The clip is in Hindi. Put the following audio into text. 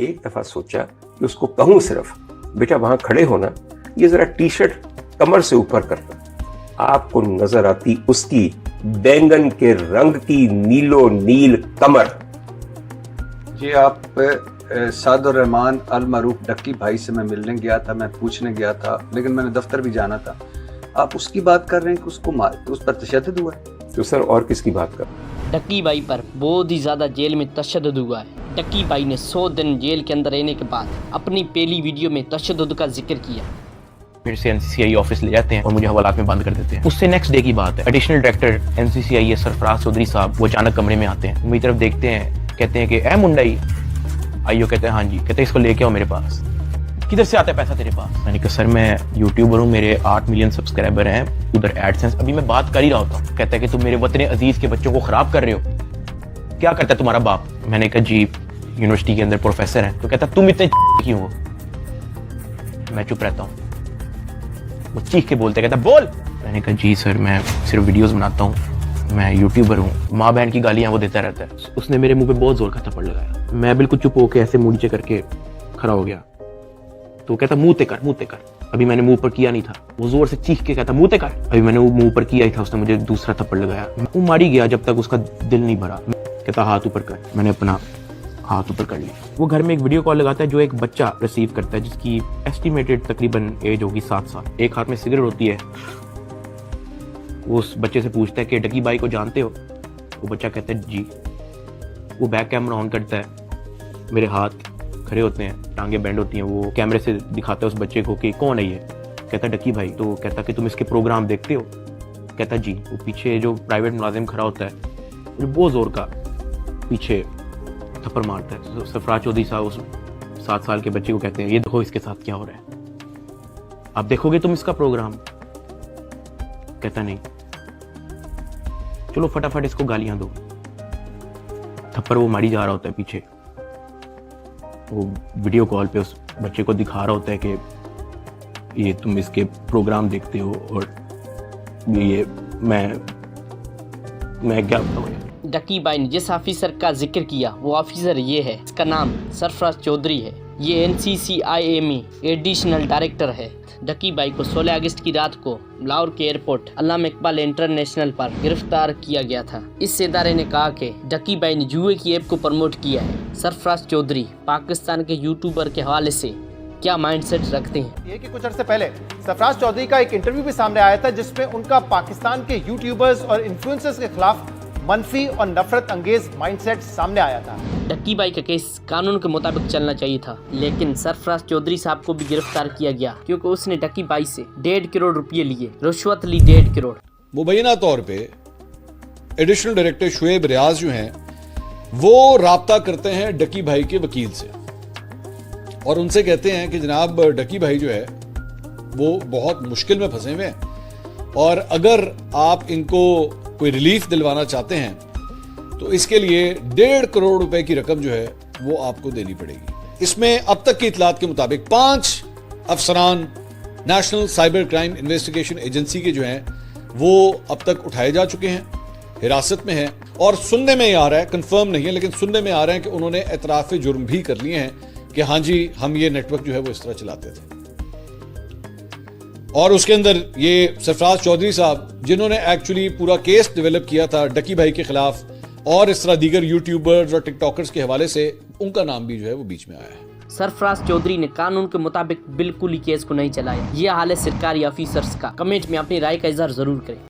एक दफा सोचा कि उसको कहूं सिर्फ, बेटा वहां खड़े होना, ये जरा टी शर्ट कमर से ऊपर करना। आपको नजर आती उसकी बैंगन के रंग की नीलो नील कमर। जी, आप सादुर रहमान अल मारूफ डक्की भाई से मैं मिलने गया था, मैं पूछने गया था, लेकिन मैंने दफ्तर भी जाना था। आप उसकी बात कर रहे हैं कि उसको उस पर तशद्दुद हुआ है? तो सर और किसकी बात कर? डक्की भाई पर बहुत ही ज़्यादा जेल में तशद्दुद हुआ है। डक्की भाई ने 100 दिन जेल के अंदर रहने के बाद अपनी पहली वीडियो में तशद्दुद का जिक्र किया। फिर से एनसीसीआई ऑफिस ले जाते हैं और मुझे हवालात में बंद कर देते हैं। उससे नेक्स्ट डे की बात है, एडिशनल डायरेक्टर एनसीसीआई सरफराज चौधरी साहब वो अचानक कमरे में आते हैं, मेरी तरफ देखते हैं, कहते हैं कि ए मुंडाई आइयो। कहते हैं हाँ जी। कहते हैं इसको लेके आओ मेरे पास। किधर से आता है पैसा तेरे पास? मैंने कहा सर मैं यूट्यूबर हूँ, मेरे 8 मिलियन सब्सक्राइबर हैं, उधर एडसेंस अभी मैं बात कर ही रहा होता हूँ। कहता है कि तुम मेरे वतन अजीज के बच्चों को खराब कर रहे हो, क्या करता है तुम्हारा बाप? मैंने कहा जी यूनिवर्सिटी के अंदर प्रोफेसर है। तो कहता तुम इतने क्यों हो? मैं चुप रहता हूँ। वो चीख के बोलते, कहता बोल। मैंने कहा जी सर मैं सिर्फ वीडियोस बनाता हूँ, मैं यूट्यूबर हूँ। माँ बहन की गालियाँ वो देता रहता है। उसने मेरे मुंह पे बहुत जोर का थप्पड़ लगाया। मैं बिल्कुल चुप होकर ऐसे मुंह नीचे करके खड़ा हो गया। तो कहता मुंह ते कर, मुंह ते कर। अभी मैंने मुंह पर किया नहीं था। वो जोर से चीख के कहता मुंह ते कर। अभी मैंने मुंह पर किया ही था, उसने मुझे दूसरा थप्पड़ लगाया। वो मारी गया जब तक उसका दिल नहीं भरा। कहता हाथ ऊपर कर। मैंने अपना हाथ ऊपर कर लिया। वो घर में एक वीडियो कॉल लगाता है जो एक बच्चा रिसीव करता है, जिसकी एस्टिमेटेड तकरीबन एज होगी 7 साल। एक हाथ में सिगरेट होती है। वो उस बच्चे से पूछता है कि डक्की भाई को जानते हो? वो बच्चा कहता है जी। वो बैक कैमरा ऑन करता है, मेरे हाथ खड़े होते हैं, टांगे बेंड होती हैं। वो कैमरे से दिखाता है उस बच्चे को कि कौन है ये। कहता है डक्की भाई। तो कहता कि तुम इसके प्रोग्राम देखते हो? कहता जी। वो पीछे जो प्राइवेट मुलाजिम खड़ा होता है वो बहुत जोर का पीछे थप्पड़ मारता है। सरफराज चौधरी साहब उस 7 साल के बच्चे को कहते हैं ये देखो इसके साथ क्या हो रहा है, आप देखोगे तुम इसका प्रोग्राम? कहता नहीं। चलो फटाफट इसको गालियां दो। थप्पड़ वो मारी जा रहा होता है पीछे। वो वीडियो कॉल पे उस बच्चे को दिखा रहा होता है कि ये तुम इसके प्रोग्राम देखते हो और ये मैं क्या बताऊं। डक्की भाई ने जिस ऑफिसर का जिक्र किया वो ऑफिसर ये है, इसका नाम सरफराज चौधरी है। ये एनसीसीआई में एडिशनल डायरेक्टर है। डक्की भाई को 16 अगस्त की रात को लाहौर के एयरपोर्ट अल्लामा इकबाल इंटरनेशनल पर गिरफ्तार किया गया था। इस इदारे ने कहा कि डक्की भाई ने जुए की ऐप को प्रमोट किया है। सरफराज चौधरी पाकिस्तान के यूट्यूबर के हवाले से क्या माइंडसेट रखते हैं? ये कि कुछ अर्से पहले सरफराज चौधरी का एक इंटरव्यू भी सामने आया था जिसमें उनका पाकिस्तान के यूट्यूबर्स और इन्फ्लुएंसर्स के खिलाफ मनफी और नफरत अंगेज माइंडसेट सामने आया था। डक्की भाई का केस कानून के मुताबिक चलना चाहिए था, लेकिन सरफराज चौधरी साहब को भी गिरफ्तार किया गया क्योंकि उसने डक्की भाई से 1.5 करोड़ रुपये लिए, रिश्वत ली 1.5 करोड़। मुबैना तौर पे एडिशनल डायरेक्टर शुएब रियाज जो हैं वो राब्ता करते हैं डक्की भाई के वकील से और उनसे कहते हैं कि जनाब डक्की भाई जो है वो बहुत मुश्किल में फंसे हुए हैं और अगर आप इनको कोई रिलीफ दिलवाना चाहते हैं तो इसके लिए 1.5 करोड़ रुपए की रकम जो है वो आपको देनी पड़ेगी। इसमें अब तक की इतलात के मुताबिक 5 अफसरान national cyber crime investigation agency के जो हैं वो अब तक उठाए जा चुके हैं, हिरासत में हैं और सुनने में आ रहा है, कंफर्म नहीं है लेकिन सुनने में आ रहा है कि उन्होंने एतराफ़ जुर्म भी कर लिए हैं कि हाँ जी हम ये नेटवर्क जो है वो इस तरह चलाते थे। और उसके अंदर ये सरफराज चौधरी साहब जिन्होंने एक्चुअली पूरा केस डेवलप किया था डक्की भाई के खिलाफ और इस तरह दीगर यूट्यूबर्स और टिकटॉकर्स के हवाले से, उनका नाम भी जो है वो बीच में आया है। सरफराज चौधरी ने कानून के मुताबिक बिल्कुल ही केस को नहीं चलाया। ये हाल है सरकारी ऑफिसर्स का। कमेंट में अपनी राय का इजहार जरूर करें।